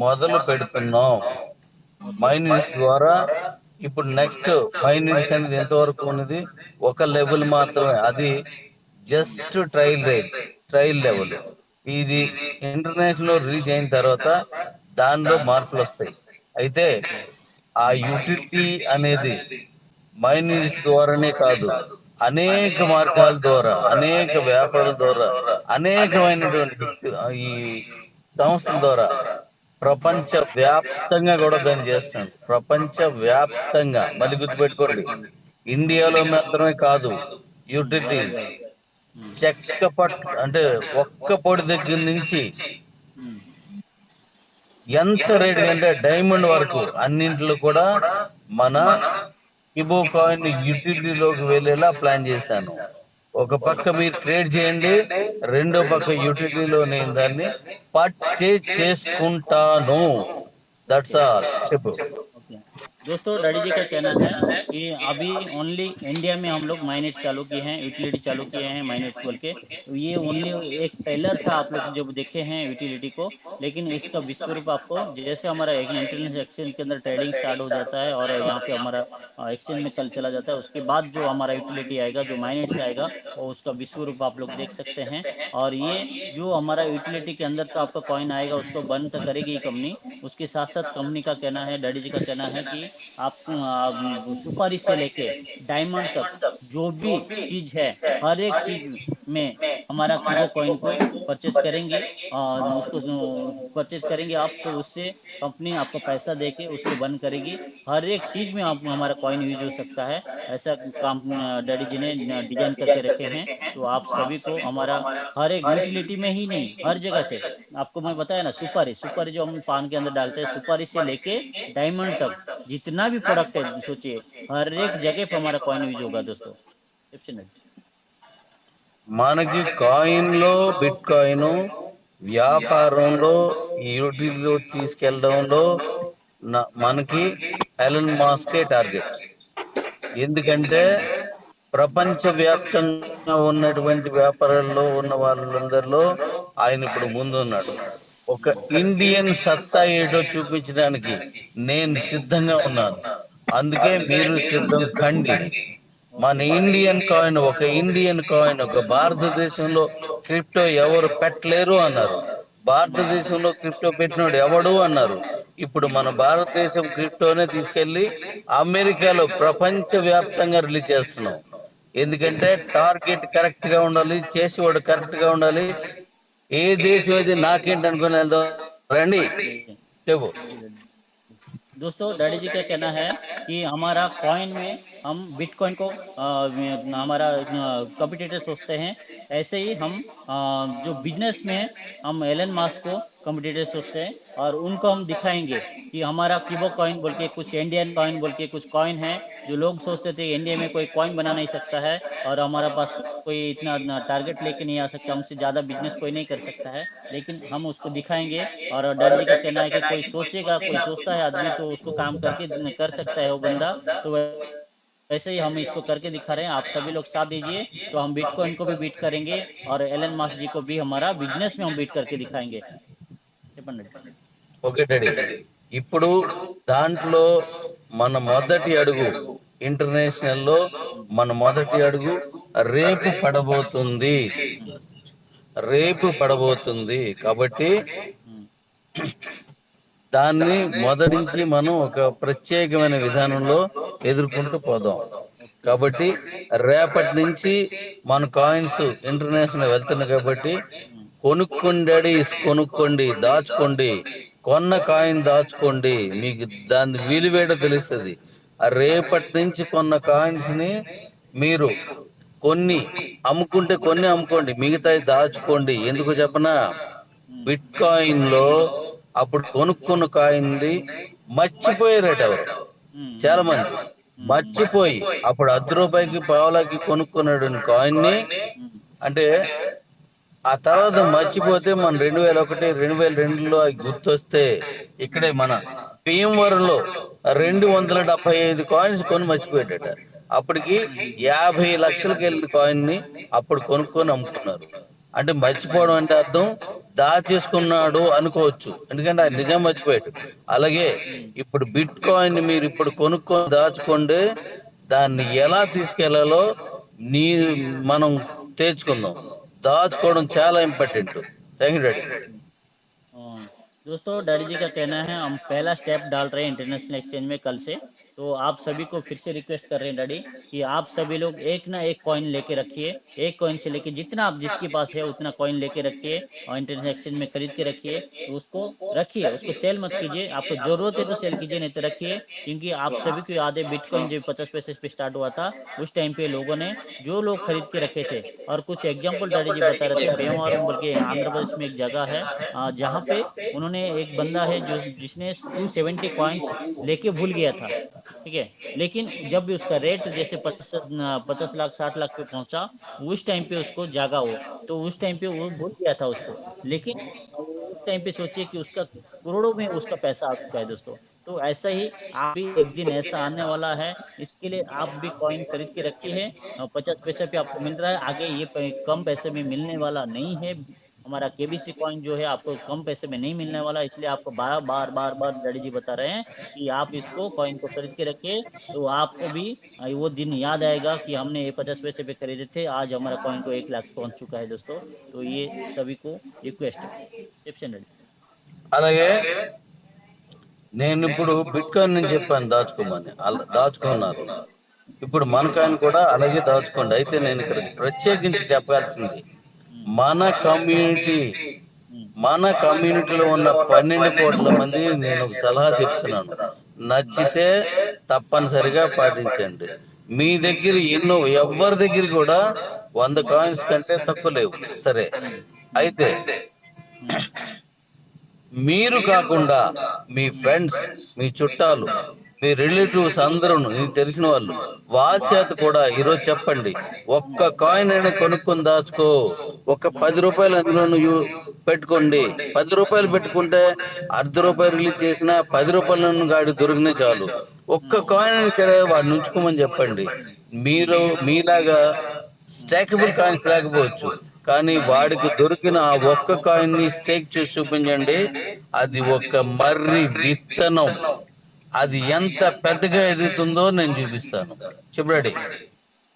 మొదలు పెడుతున్నాం మైనిడ్స్ ద్వారా. ఇప్పుడు నెక్స్ట్ మైనిడ్స్ అనేది ఎంతవరకు ఉన్నది, ఒక లెవెల్ మాత్రమే, అది జస్ట్ ట్రయల్ లెవెల్. ఇది ఇంటర్నేషనల్ రీచ్ అయిన తర్వాత దానిలో మార్పులు వస్తాయి. అయితే ఆ యూటిలిటీ అనేది మైనిడ్స్ ద్వారానే కాదు, అనేక మార్గాల ద్వారా, అనేక వ్యాపారాల ద్వారా, అనేకమైనటువంటి ఈ సంస్థల ద్వారా ప్రపంచ వ్యాప్తంగా కూడా దాన్ని చేస్తున్నాడు. ప్రపంచ వ్యాప్తంగా, మళ్ళీ గుర్తుపెట్టుకోండి, ఇండియాలో మాత్రమే కాదు. యూటిలిటీ అదే అదే చెక్క పట్ అంటే ఒక్క పొడి దగ్గర నుంచి ఎంత రేటు కంటే డైమండ్ వరకు అన్నింటిలో కూడా మన కిబో కాయిన్ యూటిలిటీలోకి వెళ్ళేలా ప్లాన్ చేశాను. ఒక పక్క మీరు ట్రేడ్ చేయండి, రెండో పక్క యూటిలిటీలో నేను దాన్ని పర్చేజ్ చేసుకుంటాను. That's all. చెప్పు. ओके दोस्तों, डैडी जी का कहना है कि अभी ओनली इंडिया में हम लोग माइनेट्स चालू किए हैं, यूटिलिटी चालू किए हैं माइनेट्स बोल के। तो ये ओनली एक ट्रेलर था, आप लोग जब देखे हैं यूटिलिटी को। लेकिन इसका विश्व रूप आपको जैसे हमारा एक इंटरनेशनल एक्सचेंज के अंदर ट्रेडिंग स्टार्ट हो जाता है और यहाँ पे हमारा एक्सचेंज में कल चला जाता है, उसके बाद जो हमारा यूटिलिटी आएगा, जो माइनेट्स आएगा, और उसका विश्व रूप आप लोग देख सकते हैं। और ये जो हमारा यूटिलिटी के अंदर तो आपका कॉइन आएगा उसको बंद तो करेगी कंपनी। उसके साथ साथ कंपनी का कहना है, डैडी जी का कहना है कि आप सुपारी से लेके डायमंड तक जो भी चीज है, हर एक चीज में हमारा कीबो कॉइन को परचेज करेंगे। और उसको परचेज करेंगे आप, तो उससे कंपनी आपको पैसा दे के उसको बंद करेगी। हर एक चीज में आप हमारा कॉइन यूज हो सकता है। ऐसा काम डैडी जी ने डिजाइन करके रखे हैं। तो आप सभी को हमारा हर एक यूटिलिटी में ही नहीं, हर जगह से, आपको मैं बताया ना, सुपारी सुपारी जो हम पान के अंदर डालते हैं, सुपारी से लेके डायमंड तक जितना भी प्रोडक्ट है सोचिए, हर एक जगह पे हमारा कॉइन यूज होगा दोस्तों। మనకి కాయిన్ లో బిట్ కాయిన్ వ్యాపారంలో యూటిలిటీలో తీసుకెళ్ళడంలో మనకి ఎలన్ మాస్కే టార్గెట్. ఎందుకంటే ప్రపంచ వ్యాప్తంగా ఉన్నటువంటి వ్యాపారాల్లో ఉన్న వాళ్ళందరిలో ఆయన ఇప్పుడు ముందున్నాడు. ఒక ఇండియన్ సత్తా ఏటో చూపించడానికి నేను సిద్ధంగా ఉన్నాను. అందుకే మీరు సిద్ధం కండి. మన ఇండియన్ కాయిన్, ఒక ఇండియన్ కాయిన్, ఒక భారతదేశంలో క్రిప్టో ఎవరు పెట్టలేరు అన్నారు. భారతదేశంలో క్రిప్టో పెట్టినోడు ఎవడు అన్నారు. ఇప్పుడు మన భారతదేశం క్రిప్టోనే తీసుకెళ్లి అమెరికాలో ప్రపంచ వ్యాప్తంగా రిలీజ్ చేస్తున్నాం. ఎందుకంటే టార్గెట్ కరెక్ట్ గా ఉండాలి, చేసేవాడు కరెక్ట్ గా ఉండాలి. ఏ దేశం అయితే నాకేంటి అనుకుని వెళ్దాం రండి. చెప్పు. दोस्तों, डैडी जी का कहना है कि हमारा कॉइन में हम बिटकॉइन को हमारा कॉम्पिटिटर सोचते हैं, ऐसे ही हम जो बिजनेस में हम एलन मास्क को कॉम्पिटिटर सोचते हैं। और उनको हम दिखाएंगे कि हमारा कीबो कॉइन बोल के, कुछ इंडियन कॉइन बोल के कुछ कॉइन है जो लोग सोचते थे इंडिया में कोई कॉइन बना नहीं सकता है और हमारा पास कोई इतना टारगेट लेके नहीं आ सकता, हमसे ज़्यादा बिजनेस कोई नहीं कर सकता है। लेकिन हम उसको दिखाएंगे। और डैडी जी का कहना है कि कोई सोचेगा, कोई सोचता है आदमी तो उसको काम करके कर सकता है वो बंदा। तो वैसे ही हम इसको करके दिखा रहे हैं, आप सभी लोग साथ दीजिए तो हम बिटकॉइन को भी बीट करेंगे और एलन मास्क जी को भी हमारा बिजनेस में हम बीट करके दिखाएंगे। ఓకే డాడీ, ఇప్పుడు దాంట్లో మన మొదటి అడుగు ఇంటర్నేషనల్ లో మన మొదటి అడుగు రేపు పడబోతుంది కాబట్టి దాన్ని మొదటి నుంచి మనం ఒక ప్రత్యేకమైన విధానంలో ఎదుర్కొంటూ పోదాం. కాబట్టి రేపటి నుంచి మన కాయిన్స్ ఇంటర్నేషనల్ వెళ్తున్నాయి కాబట్టి కొనుక్కోండి, కొనుక్కోండి, దాచుకోండి, కొన్న కాయిన్ దాచుకోండి, మీకు దాని విలువేడ తెలుస్తుంది. రేపటి నుంచి కొన్న కాయిన్స్ ని మీరు కొన్ని అమ్ముకుంటే కొన్ని అమ్ముకోండి, మిగతాయి దాచుకోండి. ఎందుకు చెప్పనా, బిట్ కాయిన్ లో అప్పుడు కొనుక్కున్న కాయింది మర్చిపోయారట ఎవరు, చాలా మంది మర్చిపోయి అప్పుడు 10 రూపాయకి పావలాకి కొనుక్కున్నాడు కాయిన్ ని. అంటే ఆ తర్వాత మర్చిపోతే మన 2001 2002లో అవి గుర్తొస్తే ఇక్కడే మన భీమవరంలో 275 కాయిన్స్ కొని మర్చిపోయాడట. అప్పటికి 50 లక్షలకి వెళ్ళిన కాయిన్ ని అప్పుడు కొనుక్కొని అమ్ముకున్నారు. అంటే మర్చిపోవడం అంటే అర్థం దాచేసుకున్నాడు అనుకోవచ్చు, ఎందుకంటే ఆయన నిజం మర్చిపోయాడు. అలాగే ఇప్పుడు బిట్ కాయిన్ ని మీరు ఇప్పుడు కొనుక్కొని దాచుకోండి, దాన్ని ఎలా తీసుకెళ్లాలో నీ మనం తెచ్చుకుందాం. దాచుకోవడం చాలా ఇంపార్టెంట్. Thank you daddy. दोस्तों डैडी जी का कहना है हम पहला स्टेप डाल रहे हैं इंटरनेशनल एक्सचेंज में कल से। तो आप सभी को फिर से रिक्वेस्ट कर रहे हैं डैडी कि आप सभी लोग एक ना एक कॉइन लेके रखिए। एक कॉइन से लेके जितना आप जिसके पास है उतना कॉइन लेके रखिए और इंटरनेशनल एक्सचेंज में खरीद के रखिए। तो उसको रखिए, उसको सेल मत कीजिए। आपको जरूरत है तो सेल कीजिए, नहीं तो रखिए। क्योंकि आप सभी को याद है बिटकॉइन जब 50 पैसे पे स्टार्ट हुआ था उस टाइम पे लोगों ने जो लोग खरीद के रखे थे, और कुछ एग्जाम्पल डैडी जी बता रहे थे, बेमवारम बोल के आंध्र प्रदेश में एक जगह है जहाँ पे उन्होंने एक बंदा है जो जिसने 270 कॉइन्स लेके भूल गया था, ठीक है। लेकिन जब भी उसका रेट जैसे 50 लाख 60 लाख पे पहुंचा, उस टाइम पे उसको जागा हो, तो उस टाइम पे वो भूल गया था उसको। लेकिन उस टाइम पे सोचिए कि उसका करोड़ों में उसका पैसा आ चुका है दोस्तों। तो ऐसा ही आप भी एक दिन ऐसा आने वाला है, इसके लिए आप भी कॉइन खरीद के रखी है। 50 पैसे पे आपको मिल रहा है, आगे ये कम पैसे में मिलने वाला नहीं है। हमारा केबीसी कॉइन जो है आपको कम पैसे में नहीं मिलने वाला, इसलिए आपको बार बार बार बार डैडी जी बता रहे हैं कि आप इसको कॉइन को खरीद के रखिए। तो आपको भी वो दिन याद आएगा कि हमने ये 50 पैसे पे खरीदे थे, आज हमारा कॉइन को 1 लाख पहुंच चुका है दोस्तों। तो ये सभी को रिक्वेस्ट है। చెప్తాను डैडी। అలాగే నేను ఇప్పుడు బిట్ కాయిన్ నుంచి చెప్పాను దాచుకోమని, అలా దాచుకున్నారు. ఇప్పుడు మన కాయిన్ కూడా అలాగే దాచుకోండి. అయితే నేను ఇక్కడ ప్రత్యేకించి చెప్పాల్సింది మన కమ్యూనిటీలో ఉన్న 12 కోట్ల మంది నేను ఒక సలహా చెప్తున్నాను, నచ్చితే తప్పనిసరిగా పాటించండి. మీ దగ్గర ఎన్నో ఎవరి దగ్గర కూడా 100 కాయిన్స్ కంటే తక్కువ లేవు, సరే. అయితే మీరు కాకుండా మీ ఫ్రెండ్స్, మీ చుట్టాలు, మీ రిలేటివ్స్ అందరూ, నీకు తెలిసిన వాళ్ళు, వాళ్ళ చేత కూడా ఈరోజు చెప్పండి, ఒక్క కాయిన్ అయినా కొనుక్కొని దాచుకో, ఒక 10 రూపాయలు అందులో నువ్వు పెట్టుకోండి. 10 రూపాయలు పెట్టుకుంటే ₹1/2 రిలీజ్ చేసిన 10 రూపాయలను గాడి దొరికినా చాలు. ఒక్క కాయిన్ అయినా సరే వాడిని ఉంచుకోమని చెప్పండి. మీరు మీలాగా స్టాకబుల్ కాయిన్స్ లేకపోవచ్చు, కానీ వాడికి దొరికిన ఆ ఒక్క కాయిన్ ని స్టేక్ చేసి చూపించండి. అది ఒక మర్రి విత్తనం, అది ఎంత పెద్దగా ఎదుగుతుందో నేను చూపిస్తాను. చెప్పండి.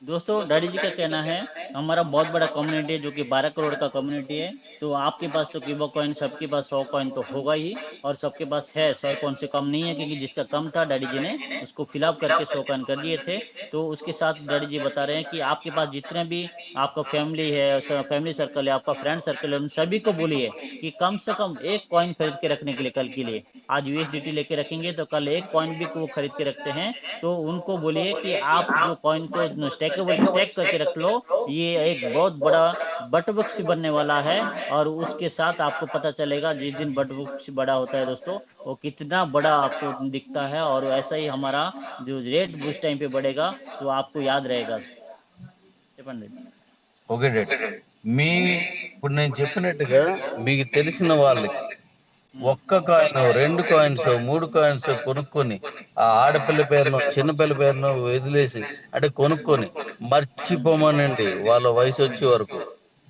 दोस्तों डैडी जी का कहना है हमारा बहुत बड़ा कम्युनिटी है जो कि 12 करोड़ का कम्युनिटी है। तो आपके पास तो कीबो कॉइन, सबके पास 100 कॉइन तो होगा ही, और सबके पास है 100 कॉइन से कम नहीं है, क्योंकि जिसका कम था डैडी जी ने उसको फिलअप करके 100 कॉइन कर दिए थे। तो उसके साथ डैडी जी बता रहे हैं कि आपके पास जितने भी आपका फैमिली है, फैमिली सर्कल है, आपका फ्रेंड सर्कल है, उन सभी को बोलिए कि कम से कम एक कॉइन खरीद के रखने के लिए कल के लिए। आज USDT लेके रखेंगे तो कल एक कॉइन भी वो खरीद के रखते हैं, तो उनको बोलिए कि आप जो कॉइन को स्टैक करके रख लो, ये एक बहुत बड़ा बटवृक्ष बनने वाला है। और उसके साथ आपको पता चलेगा जिस दिन बटवृक्ष बड़ा होता है दोस्तों, वो कितना बड़ा आपको दिखता है। और ऐसा ही हमारा जो रेट उस टाइम पे बढ़ेगा तो आपको याद रहेगा। చెప్పండి। ఓకే డాడీ, ఇప్పుడు నేను చెప్పినట్టుగా మీకు తెలిసిన వాళ్ళకి ఒక్క కాయిన్, 2 కాయిన్స్, 3 కాయిన్స్ కొనుక్కొని ఆ ఆడపిల్ల పేరును, చిన్నపిల్ల పేరును వదిలేసి, అంటే కొనుక్కొని మర్చిపోమనండి వాళ్ళ వయసు వచ్చే వరకు.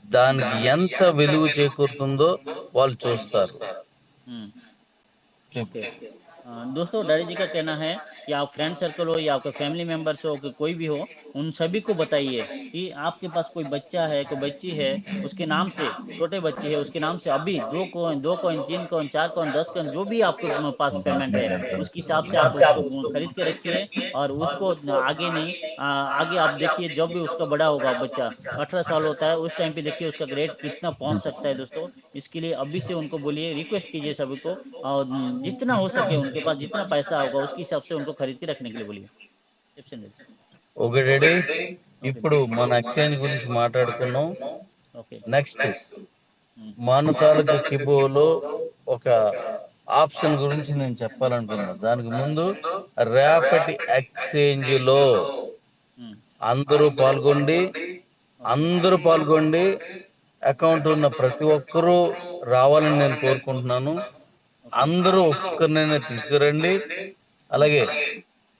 దానికి ఎంత వెలుగు చేకూరుతుందో వాళ్ళు చూస్తారు. ఓకే दोस्तों डैडी जी का कहना है कि आप फ्रेंड सर्कल हो या आपके फैमिली मेंबर्स हो कि कोई भी हो, उन सभी को बताइए कि आपके पास कोई बच्चा है, कोई बच्ची है, उसके नाम से, छोटे बच्ची है उसके नाम से अभी 2 coin, 2 coin, 3 coin, 4 coin, 10 coin, जो भी आपके पास पेमेंट है उसके हिसाब से आप उसको खरीद के रखिए। और उसको आगे नहीं, आगे आप देखिए जब भी उसका बड़ा होगा बच्चा, 18 साल होता है उस टाइम पे देखिए उसका ग्रेड कितना पहुंच सकता है दोस्तों। इसके लिए अभी से उनको बोलिए, रिक्वेस्ट कीजिए सभी को, और जितना हो सके उनके पास जितना पैसा होगा उसके हिसाब से उनको खरीद के रखने के लिए बोलिए। చెప్పింది। ఓకే డాడీ, ఓకే ఇప్పుడు మన ఎక్స్చేంజ్ గురించి మాట్లాడుకున్నాం. ఓకే నెక్స్ట్ మన తాలూకా కిబోలో ఒక ఆప్షన్ గురించి నేను చెప్పాలనుకున్నాను. దానికి ముందు రేపటి ఎక్స్చేంజ్ లో అందరూ పాల్గొండి అకౌంట్ ఉన్న ప్రతి ఒక్కరూ రావాలని నేను కోరుకుంటున్నాను. అందరూ ఒక్కరినైనా తీసుకురండి. అలాగే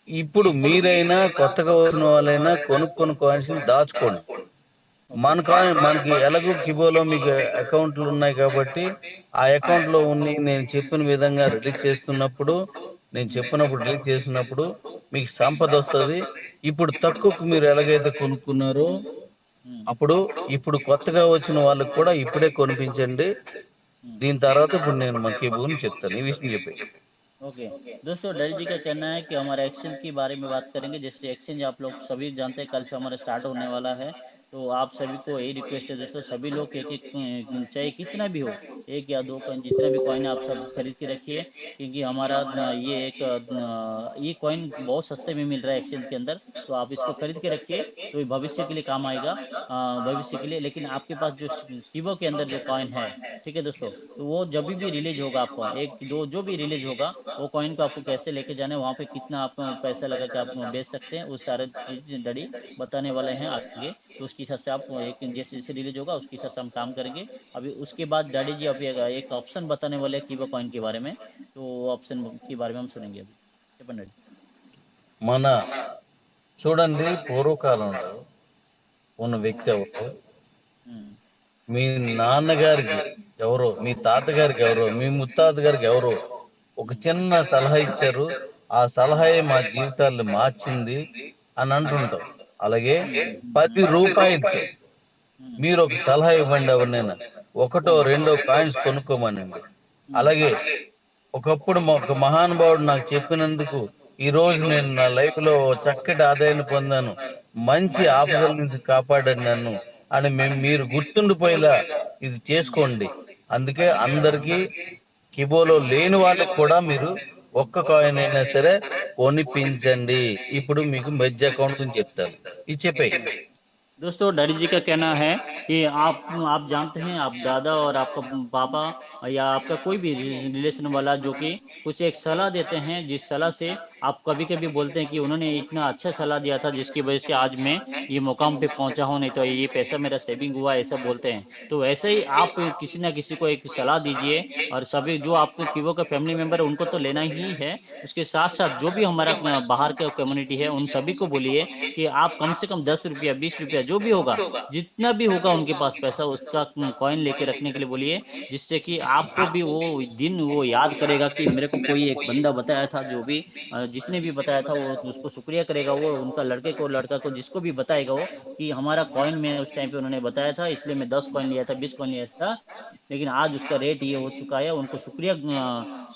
ఇప్పుడు మీరైనా కొత్తగా వచ్చిన వాళ్ళైనా కొనుక్కొని కాయిన్స్ దాచుకోండి. మనకి ఎలాగో కిబోలో మీకు అకౌంట్లు ఉన్నాయి కాబట్టి ఆ అకౌంట్ లో నేను చెప్పిన విధంగా రిలీజ్ చేస్తున్నప్పుడు, రిలీజ్ చేసినప్పుడు మీకు సంపద వస్తుంది. ఇప్పుడు తక్కువకు మీరు ఎలాగైతే కొనుక్కున్నారో ఇప్పుడు కొత్తగా వచ్చిన వాళ్ళకి కూడా ఇప్పుడే కొనిపించండి. దీని తర్వాత ఇప్పుడు నేను మన కిబోని చెప్తాను. ఈ విషయం చెప్పి ओके दोस्तों, डैडी जी का कहना है कि हमारे एक्सचेंज के बारे में बात करेंगे। जैसे एक्सचेंज आप लोग सभी जानते हैं कल से हमारा स्टार्ट होने वाला है, तो आप सभी को यही रिक्वेस्ट है दोस्तों, सभी लोग एक एक चाहे कितना भी हो, 1 या 2 कॉइन, जितना भी कॉइन है आप सब खरीद के रखिए। क्योंकि हमारा ये कॉइन बहुत सस्ते में मिल रहा है एक्सचेंज के अंदर, तो आप इसको खरीद के रखिए, तो ये भविष्य के लिए काम आएगा, भविष्य के लिए। लेकिन आपके पास जो कीबो के अंदर जो कॉइन है, ठीक है दोस्तों, तो वो जब भी रिलीज होगा आपका 1 2 जो भी रिलीज होगा, वो कॉइन को आपको कैसे लेके जाना है, वहाँ पे कितना आप पैसा लगा के आप बेच सकते हैं, उस सारे चीज डैडी बताने वाले हैं आगे। तो उसके हिसाब से आप एक जैसे जैसे रिलीज होगा उसके हिसाब से हम काम करेंगे। अभी उसके बाद डैडी जी अभी एक ऑप्शन बताने वाले हैं कीबो कॉइन के बारे में, तो ऑप्शन के बारे में हम सुनेंगे अभी। చెప్పండి डैडी। మన చూడండి, పూర్వకాలంలో ఉన్న వ్యక్తి ఎవరు, మీ నాన్నగారికి ఎవరో, మీ తాతగారికి ఎవరో, మీ ముత్తాత గారికి ఎవరో ఒక చిన్న సలహా ఇచ్చారు. ఆ సలహాయే మా జీవితాలను మార్చింది అని అంటుంటాం. అలాగే 10 రూపాయలతో మీరు ఒక సలహా ఇవ్వండి ఎవరినైనా, 1 2 కాయిన్స్ కొనుక్కోమనండి. అలాగే ఒకప్పుడు ఒక మహానుభావుడు నాకు చెప్పినందుకు ఈ రోజు నేను నా లైఫ్ లో చక్కటి ఆదాయాన్ని పొందాను, మంచి ఆపదల నుంచి కాపాడాను నన్ను అని మీరు గుర్తుండిపోయేలా ఇది చేసుకోండి. అందుకే అందరికీ కిబోలో లేని వాళ్ళకి కూడా మీరు 1 కాయిన్ అయినా సరే కొనిపించండి. ఇప్పుడు మీకు మెజ్ అకౌంట్ గురించి చెప్తాను. ఇది చెప్పేయి. दोस्तों डैडी जी का कहना है कि आप जानते हैं, आप दादा और आपका पापा या आपका कोई भी रिलेशन वाला जो कि कुछ एक सलाह देते हैं, जिस सलाह से आप कभी कभी बोलते हैं कि उन्होंने इतना अच्छा सलाह दिया था जिसकी वजह से आज मैं ये मुकाम पे पहुंचा हूं, नहीं तो ये पैसा मेरा सेविंग हुआ, ऐसा बोलते हैं। तो ऐसे ही आप किसी ना किसी को एक सलाह दीजिए, और सभी जो आपको कीवो का फैमिली मेम्बर है उनको तो लेना ही है, उसके साथ साथ जो भी हमारा बाहर का कम्युनिटी है उन सभी को बोलिए कि आप कम से कम 10 रुपया 20 रुपया जो भी होगा, जितना भी होगा उनके पास पैसा, उसका कॉइन लेके रखने के लिए बोलिए, जिससे कि आपको भी वो दिन वो याद करेगा कि मेरे को कोई एक बंदा बताया था, जो भी जिसने भी बताया था वो उसको शुक्रिया करेगा, वो उनका लड़का को जिसको भी बताएगा वो, कि हमारा कॉइन में उस टाइम पे उन्होंने बताया था, इसलिए मैं 10 कॉइन लिया था, 20 कॉइन लिया था, लेकिन आज उसका रेट ये हो चुका है। उनको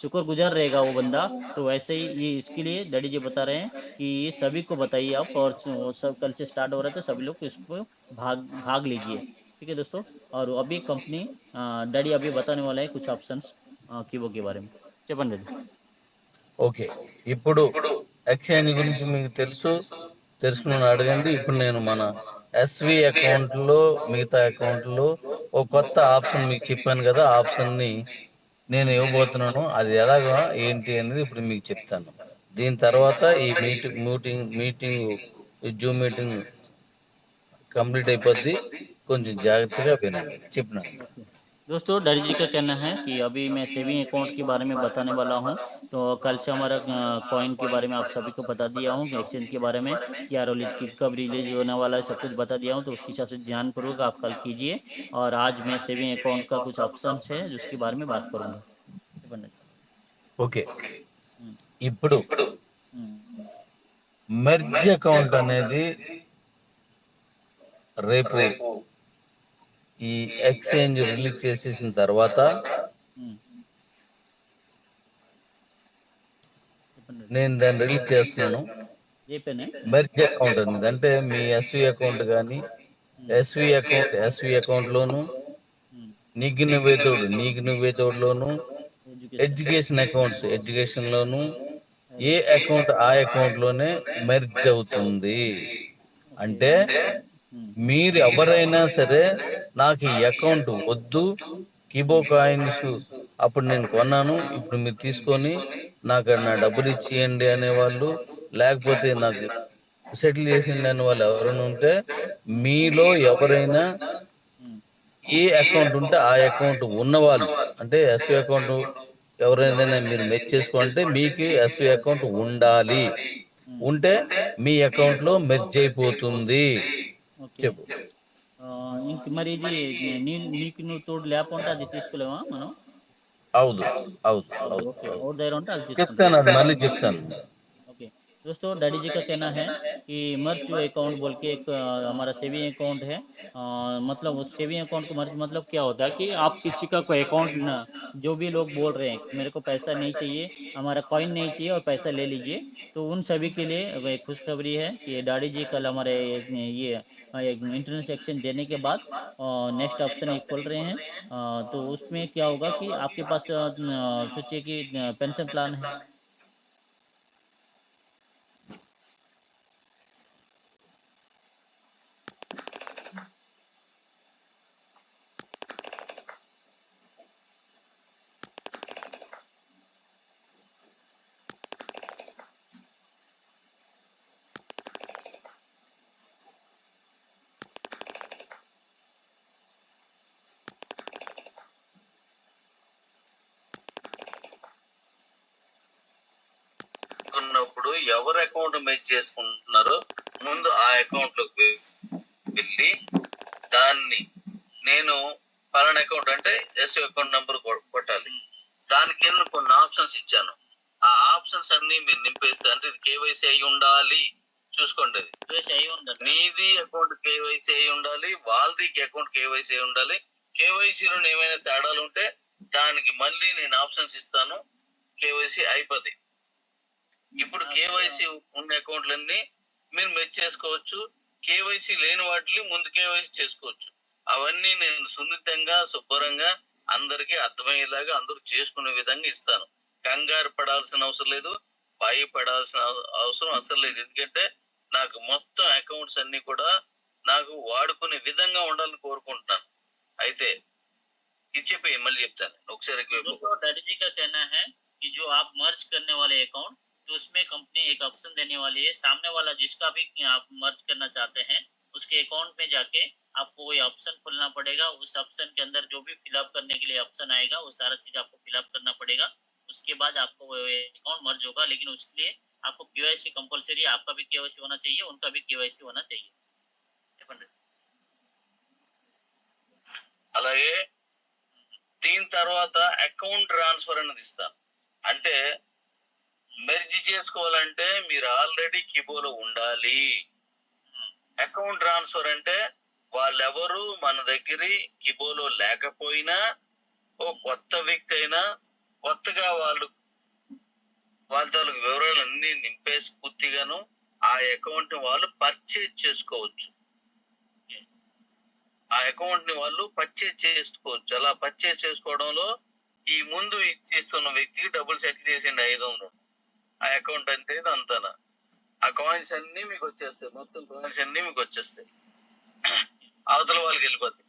शुक्रगुजार रहेगा वो बंदा। तो वैसे ही ये इसके लिए डैडी जी बता रहे हैं कि ये सभी को बताइए आप, और वो सब कल से स्टार्ट हो रहा था, सभी लोग इसको भाग भाग लीजिए। ठीक है दोस्तों। और अभी कंपनी डैडी अभी बताने वाला है कुछ ऑप्शंस कीबो के बारे में। చెప్పండి डैडी। ఓకే, ఇప్పుడు ఎక్స్చేంజ్ గురించి మీకు తెలుసుకుని అడగండి. ఇప్పుడు నేను మన ఎస్వి అకౌంట్ లో, మిగతా అకౌంట్ లో ఒక కొత్త ఆప్షన్ మీకు చెప్పాను కదా, ఆప్షన్ ని నేను ఇవ్వబోతున్నాను. అది ఎలాగా ఏంటి అనేది ఇప్పుడు మీకు చెప్తాను. దీని తర్వాత ఈ మీటింగ్ జూమ్ మీటింగ్ కంప్లీట్ అయిపోద్ది. కొంచెం జాగ్రత్తగా వినండి. చెప్పినాను. दोस्तों डैडी जी का कहना है कि अभी मैं सेविंग अकाउंट के बारे में बताने वाला हूं। तो कल से हमारा कॉइन के बारे में आप सभी को बता दिया हूं, एक्सचेंज के बारे में क्या रिलीज की कब रिलीज होने वाला है, सब कुछ बता दिया हूं। तो उसके हिसाब से ध्यानपूर्वक आप कल कीजिए। और आज मैं सेविंग अकाउंट का कुछ ऑप्शंस है जिसके बारे में बात करूंगा। ఓకే, ఇప్పుడు हम्म, మెర్జ్ అకౌంట్ అనేది రేపు ఈ ఎక్స్చేంజ్ రిలీజ్ చేసేసిన తర్వాత हम्म, చెప్పండి. నేను దాన్ని రిలీజ్ చేస్తున్నాను. ఏ పెన్ మెర్జ్ అకౌంట్ అనేది అంటే మీ ఎస్వి అకౌంట్ కానీ ఎస్వి అకౌంట్ లోను నీకు నువ్వే తోడులోను ఎడ్యుకేషన్ ఎడ్యుకేషన్ లోను ఏ అకౌంట్ ఆ అకౌంట్ లోనే మెర్జ్ అవుతుంది. అంటే మీరు ఎవరైనా సరే నాకు ఈ అకౌంట్ వద్దు, కిబో కాయిన్స్ అప్పుడు నేను కొన్నాను, ఇప్పుడు మీరు తీసుకొని నాకు నా డబ్బులు ఇచ్చేయండి అనేవాళ్ళు, లేకపోతే నాకు సెటిల్ చేసిండి అనే వాళ్ళు ఎవరైనా ఉంటే, మీలో ఎవరైనా ఏ అకౌంట్ ఉంటే ఆ అకౌంట్ ఉన్నవాళ్ళు, అంటే ఎస్వి అకౌంట్ ఎవరైనా మీరు మెర్జ్ చేసుకోవాలంటే మీకు ఎస్వి అకౌంట్ ఉండాలి. ఉంటే మీ అకౌంట్ లో మెర్జ్ అయిపోతుంది. ఓకే. చెప్పు. ఇంక మరి ఇది నీకు నువ్వు తోడు లేకుంటే అది తీసుకోలేమా మనం? అవును అవును అవును ओके, అవును और దగ్గర ఉంటే అది చెప్తాను, తీసుకుంటాం. అది మళ్ళీ చెప్తాను. ओके दोस्तों, डैडी जी का कहना है कि मर्ज अकाउंट बोल के एक हमारा सेविंग अकाउंट है। मतलब उस सेविंग अकाउंट को मर्ज मतलब क्या होता है कि आप किसी का कोई अकाउंट ना, जो भी लोग बोल रहे हैं कि मेरे को पैसा नहीं चाहिए, हमारा कॉइन नहीं चाहिए और पैसा ले लीजिए, तो उन सभी के लिए एक खुशखबरी है कि डैडी जी कल हमारे ये इंटरनेट एक्सचेंज देने के बाद नेक्स्ट ऑप्शन एक खोल रहे हैं। तो उसमें क्या होगा कि आपके पास सोचिए कि पेंशन प्लान है, ఉన్నప్పుడు ఎవరు అకౌంట్ మెర్జ్ చేసుకుంటున్నారో ముందు ఆ అకౌంట్ లోకి వెళ్ళి దాన్ని నేను పలానా అకౌంట్ అంటే ఎస్వి అకౌంట్ నంబర్ కొట్టాలి. దాని కింద కొన్ని ఆప్షన్స్ ఇచ్చాను. ఆ ఆప్షన్స్ అన్ని మీరు నింపేస్తే, అంటే ఇది కేవైసీ అయి ఉండాలి, చూసుకోండి. అది నీది అకౌంట్ కేవైసీ అయి ఉండాలి, వాళ్ళది అకౌంట్ కేవైసీ అయి ఉండాలి. కేవైసీలో ఏమైనా తేడాలు ఉంటే దానికి మళ్ళీ నేను ఆప్షన్స్ ఇస్తాను, కేవైసీ అయిపోతాయి. ఇప్పుడు కేవైసీ ఉన్న అకౌంట్లన్నీ మీరు మెర్జ్ చేసుకోవచ్చు, కేవైసీ లేని వాటిని ముందు కేవైసీ చేసుకోవచ్చు. అవన్నీ నేను సున్నితంగా శుభ్రంగా అందరికీ అర్థమయ్యేలాగా అందరూ చేసుకునే విధంగా ఇస్తాను. కంగారు పడాల్సిన అవసరం లేదు, భయపడాల్సిన అవసరం అసలు లేదు. ఎందుకంటే నాకు మొత్తం అకౌంట్స్ అన్ని కూడా నాకు వాడుకునే విధంగా ఉండాలని కోరుకుంటున్నాను. అయితే ఇది చెప్పి మళ్ళీ చెప్తాను ఒకసారి. डैडी जी का कहना है कि जो आप मर्ज करने वाले अकाउंट, तो उसमें कंपनी एक ऑप्शन देने वाली है, सामने वाला जिसका भी आप मर्ज करना चाहते हैं उसके अकाउंट में जाके आपको वही ऑप्शन खोलना पड़ेगा। उस ऑप्शन के अंदर जो भी फिलअप करने के लिए ऑप्शन आएगा वो सारा चीज आपको फिलअप करना पड़ेगा। उसके बाद आपको वो अकाउंट मर्ज होगा, लेकिन उसके लिए आपको केवाईसी कंपलसरी, आपका भी केवाईसी होना चाहिए, उनका भी केवाईसी होना चाहिए। అలాగే దీని తర్వాత అకౌంట్ ట్రాన్స్ఫర్ అనేది ఇస్తాను. అంటే మెర్జ్ చేసుకోవాలంటే మీరు ఆల్రెడీ కిబోలో ఉండాలి. అకౌంట్ ట్రాన్స్ఫర్ అంటే వాళ్ళెవరు మన దగ్గర కిబోలో లేకపోయినా, ఓ కొత్త వ్యక్తి అయినా కొత్తగా వాళ్ళ తాలూకు వివరాలు అన్ని నింపేసి పూర్తిగాను ఆ అకౌంట్ ని వాళ్ళు పర్చేజ్ చేసుకోవచ్చు. ఆ అకౌంట్ ని వాళ్ళు పర్చేజ్ చేసుకోవచ్చు. అలా పర్చేజ్ చేసుకోవడంలో ఈ ముందు ఇచ్చేస్తున్న వ్యక్తికి డబ్బులు సెటిల్ చేసింది 500, ఆ అకౌంట్ అంతే అంతానా, ఆ కాయిన్స్ అన్ని మీకు వచ్చేస్తాయి, మొత్తం కాయిన్స్ అన్ని మీకు వచ్చేస్తాయి, అవతల వాళ్ళకి వెళ్ళిపోతాయి.